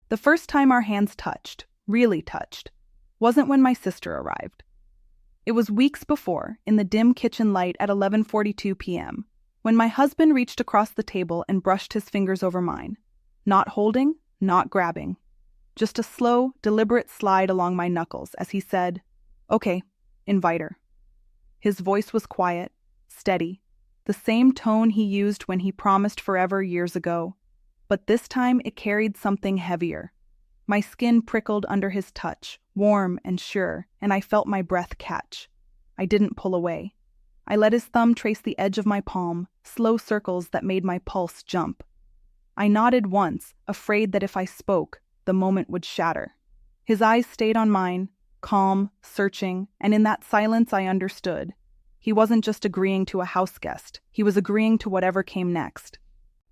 The first time our hands touched, really touched, wasn't when my sister arrived. It was weeks before, in the dim kitchen light at 11:42 p.m., when my husband reached across the table and brushed his fingers over mine. Not holding, not grabbing. Just a slow, deliberate slide along my knuckles as he said, "Okay, invite her." His voice was quiet, steady, the same tone he used when he promised forever years ago. But this time it carried something heavier. My skin prickled under his touch, warm and sure, and I felt my breath catch. I didn't pull away. I let his thumb trace the edge of my palm, slow circles that made my pulse jump. I nodded once, afraid that if I spoke, the moment would shatter. His eyes stayed on mine, calm, searching, and in that silence I understood. He wasn't just agreeing to a house guest, he was agreeing to whatever came next.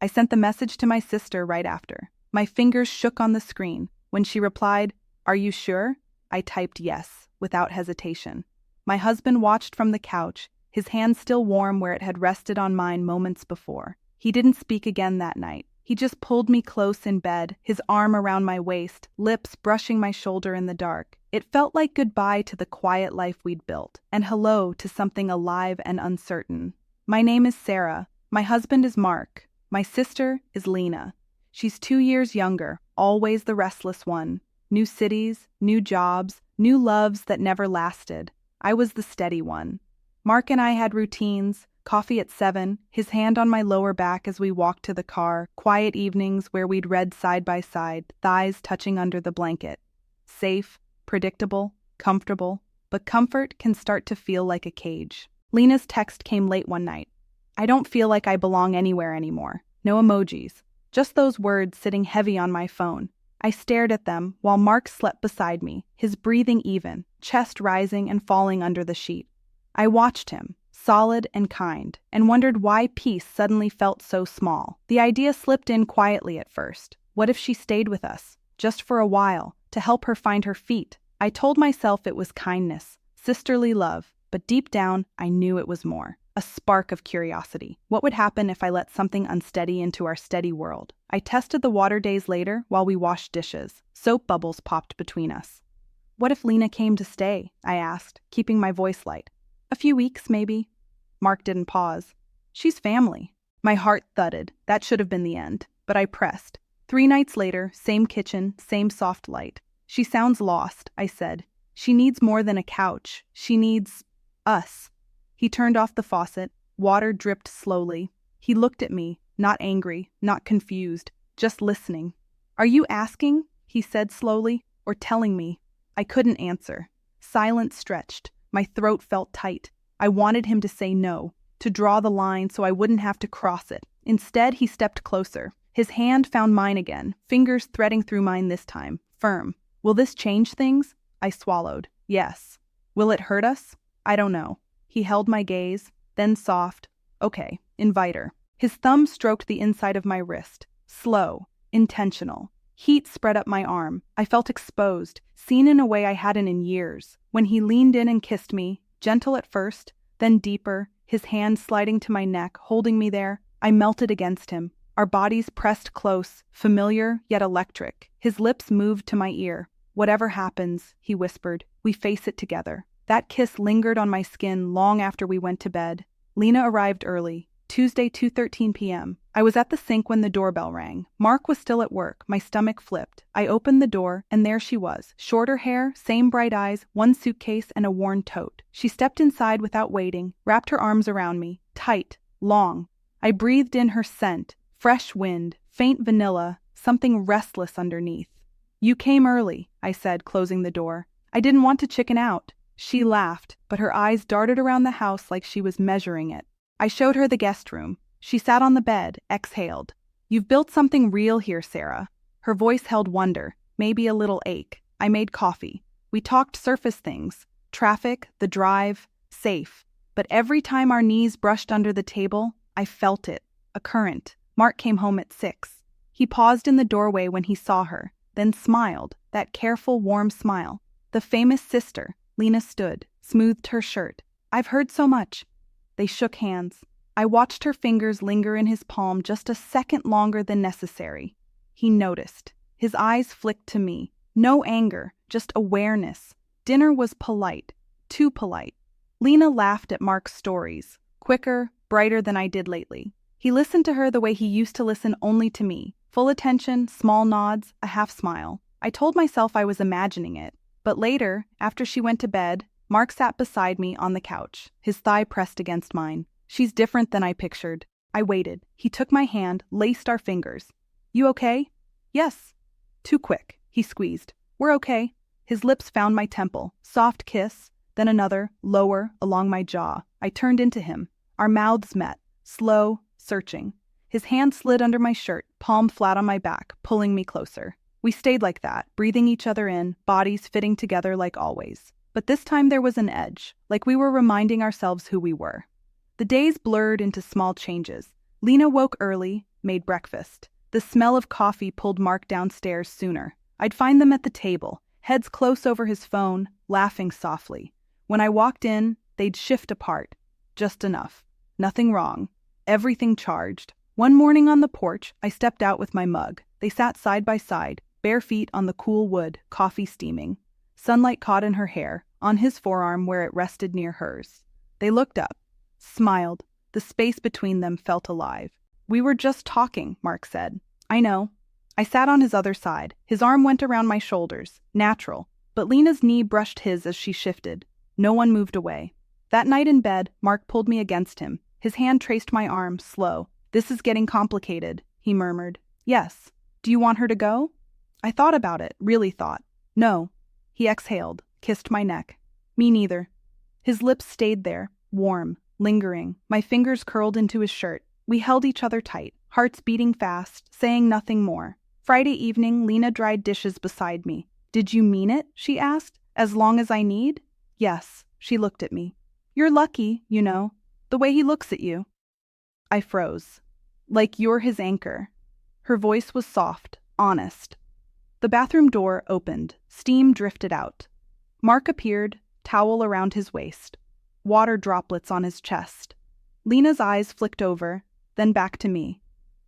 I sent the message to my sister right after. My fingers shook on the screen. When she replied, "Are you sure?" I typed yes, without hesitation. My husband watched from the couch, his hand still warm where it had rested on mine moments before. He didn't speak again that night. He just pulled me close in bed, his arm around my waist, lips brushing my shoulder in the dark. It felt like goodbye to the quiet life we'd built, and hello to something alive and uncertain. My name is Sarah. My husband is Mark. My sister is Lena. She's 2 years younger, always the restless one. New cities, new jobs, new loves that never lasted. I was the steady one. Mark and I had routines, coffee at 7, his hand on my lower back as we walked to the car, quiet evenings where we'd read side by side, thighs touching under the blanket. Safe, predictable, comfortable, but comfort can start to feel like a cage. Lena's text came late one night. "I don't feel like I belong anywhere anymore." No emojis. Just those words sitting heavy on my phone. I stared at them while Mark slept beside me, his breathing even, chest rising and falling under the sheet. I watched him, solid and kind, and wondered why peace suddenly felt so small. The idea slipped in quietly at first. What if she stayed with us, just for a while, to help her find her feet? I told myself it was kindness, sisterly love, but deep down I knew it was more. A spark of curiosity. What would happen if I let something unsteady into our steady world? I tested the water days later while we washed dishes. Soap bubbles popped between us. "What if Lena came to stay?" I asked, keeping my voice light. "A few weeks, maybe." Mark didn't pause. "She's family." My heart thudded. That should have been the end. But I pressed. 3 nights later, same kitchen, same soft light. "She sounds lost," I said. "She needs more than a couch. She needs us." He turned off the faucet. Water dripped slowly. He looked at me, not angry, not confused, just listening. "Are you asking?" he said slowly, "or telling me?" I couldn't answer. Silence stretched. My throat felt tight. I wanted him to say no, to draw the line so I wouldn't have to cross it. Instead, he stepped closer. His hand found mine again, fingers threading through mine this time, firm. "Will this change things?" I swallowed. "Yes." "Will it hurt us?" "I don't know." He held my gaze, then soft, "Okay, invite her." His thumb stroked the inside of my wrist, slow, intentional. Heat spread up my arm. I felt exposed, seen in a way I hadn't in years. When he leaned in and kissed me, gentle at first, then deeper, his hand sliding to my neck, holding me there, I melted against him. Our bodies pressed close, familiar yet electric. His lips moved to my ear. "Whatever happens," he whispered, "we face it together." That kiss lingered on my skin long after we went to bed. Lena arrived early, Tuesday 2:13 p.m. I was at the sink when the doorbell rang. Mark was still at work. My stomach flipped. I opened the door, and there she was. Shorter hair, same bright eyes, one suitcase, and a worn tote. She stepped inside without waiting, wrapped her arms around me, tight, long. I breathed in her scent, fresh wind, faint vanilla, something restless underneath. "You came early," I said, closing the door. "I didn't want to chicken out." She laughed, but her eyes darted around the house like she was measuring it. I showed her the guest room. She sat on the bed, exhaled. "You've built something real here, Sarah." Her voice held wonder, maybe a little ache. I made coffee. We talked surface things. Traffic, the drive, safe. But every time our knees brushed under the table, I felt it. A current. Mark came home at 6. He paused in the doorway when he saw her, then smiled, that careful, warm smile. The famous sister. Lena stood, smoothed her shirt. "I've heard so much." They shook hands. I watched her fingers linger in his palm just a second longer than necessary. He noticed. His eyes flicked to me. No anger, just awareness. Dinner was polite. Too polite. Lena laughed at Mark's stories. Quicker, brighter than I did lately. He listened to her the way he used to listen only to me. Full attention, small nods, a half smile. I told myself I was imagining it. But later, after she went to bed, Mark sat beside me on the couch, his thigh pressed against mine. She's different than I pictured. I waited. He took my hand, laced our fingers. You okay? Yes. Too quick. He squeezed. We're okay. His lips found my temple. Soft kiss, then another, lower, along my jaw. I turned into him. Our mouths met. Slow, searching. His hand slid under my shirt, palm flat on my back, pulling me closer. We stayed like that, breathing each other in, bodies fitting together like always. But this time there was an edge, like we were reminding ourselves who we were. The days blurred into small changes. Lena woke early, made breakfast. The smell of coffee pulled Mark downstairs sooner. I'd find them at the table, heads close over his phone, laughing softly. When I walked in, they'd shift apart. Just enough. Nothing wrong. Everything charged. One morning on the porch, I stepped out with my mug. They sat side by side, bare feet on the cool wood, coffee steaming. Sunlight caught in her hair, on his forearm where it rested near hers. They looked up, smiled. The space between them felt alive. We were just talking, Mark said. I know. I sat on his other side. His arm went around my shoulders, natural. But Lena's knee brushed his as she shifted. No one moved away. That night in bed, Mark pulled me against him. His hand traced my arm, slow. This is getting complicated, he murmured. Yes. Do you want her to go? I thought about it, really thought. No. He exhaled, kissed my neck. Me neither. His lips stayed there, warm, lingering. My fingers curled into his shirt. We held each other tight, hearts beating fast, saying nothing more. Friday evening, Lena dried dishes beside me. Did you mean it? She asked. As long as I need? Yes. She looked at me. You're lucky, you know. The way he looks at you. I froze. Like you're his anchor. Her voice was soft, honest. The bathroom door opened. Steam drifted out. Mark appeared, towel around his waist. Water droplets on his chest. Lena's eyes flicked over, then back to me.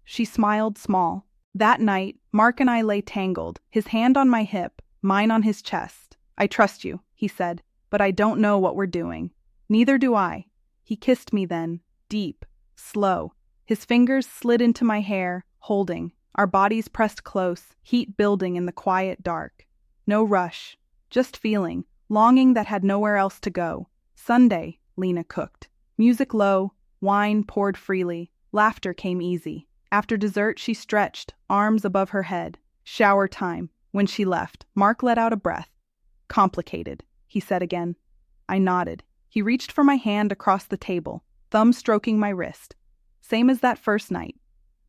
She smiled small. That night, Mark and I lay tangled, his hand on my hip, mine on his chest. I trust you, he said, but I don't know what we're doing. Neither do I. He kissed me then, deep, slow. His fingers slid into my hair, holding. Our bodies pressed close, heat building in the quiet dark. No rush, just feeling, longing that had nowhere else to go. Sunday, Lena cooked. Music low, wine poured freely, laughter came easy. After dessert she stretched, arms above her head. Shower time. When she left, Mark let out a breath. Complicated, he said again. I nodded. He reached for my hand across the table, thumb stroking my wrist. Same as that first night.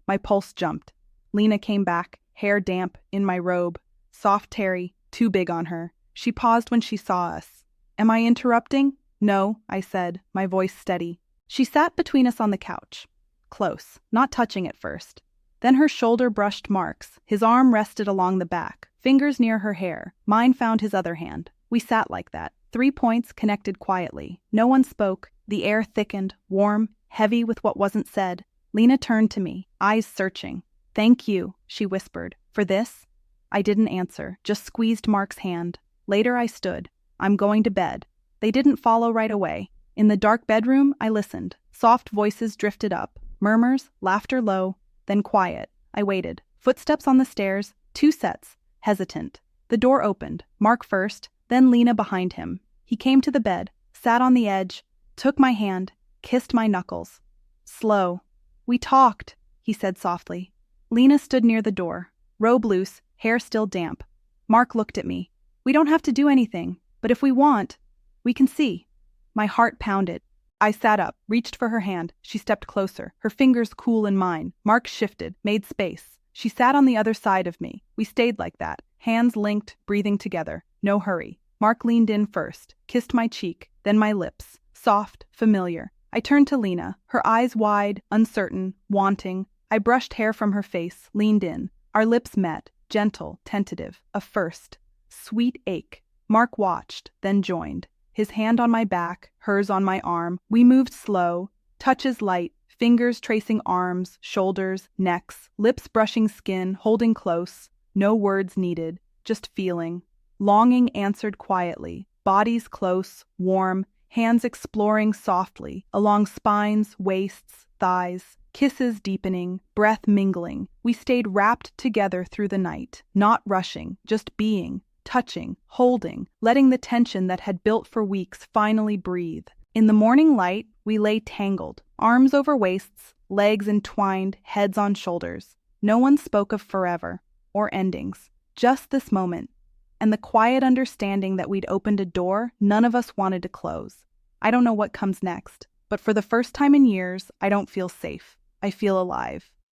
My pulse jumped. Lena came back, hair damp, in my robe. Soft terry, too big on her. She paused when she saw us. Am I interrupting? No, I said, my voice steady. She sat between us on the couch. Close, not touching at first. Then her shoulder brushed Mark's. His arm rested along the back, fingers near her hair. Mine found his other hand. We sat like that. 3 points connected quietly. No one spoke. The air thickened, warm, heavy with what wasn't said. Lena turned to me, eyes searching. Thank you, she whispered. For this? I didn't answer, just squeezed Mark's hand. Later I stood. I'm going to bed. They didn't follow right away. In the dark bedroom, I listened. Soft voices drifted up. Murmurs, laughter low, then quiet. I waited. Footsteps on the stairs, 2 sets, hesitant. The door opened, Mark first, then Lena behind him. He came to the bed, sat on the edge, took my hand, kissed my knuckles. Slow. We talked, he said softly. Lena stood near the door, robe loose, hair still damp. Mark looked at me. We don't have to do anything, but if we want, we can see. My heart pounded. I sat up, reached for her hand. She stepped closer, her fingers cool in mine. Mark shifted, made space. She sat on the other side of me. We stayed like that, hands linked, breathing together. No hurry. Mark leaned in first, kissed my cheek, then my lips. Soft, familiar. I turned to Lena, her eyes wide, uncertain, wanting. I brushed hair from her face, leaned in. Our lips met, gentle, tentative, a first. Sweet ache. Mark watched, then joined. His hand on my back, hers on my arm. We moved slow, touches light, fingers tracing arms, shoulders, necks, lips brushing skin, holding close. No words needed, just feeling. Longing answered quietly, bodies close, warm, hands exploring softly, along spines, waists, thighs, kisses deepening, breath mingling. We stayed wrapped together through the night, not rushing, just being, touching, holding, letting the tension that had built for weeks finally breathe. In the morning light, we lay tangled, arms over waists, legs entwined, heads on shoulders. No one spoke of forever, or endings, just this moment, and the quiet understanding that we'd opened a door none of us wanted to close. I don't know what comes next, but for the first time in years, I don't feel safe. I feel alive.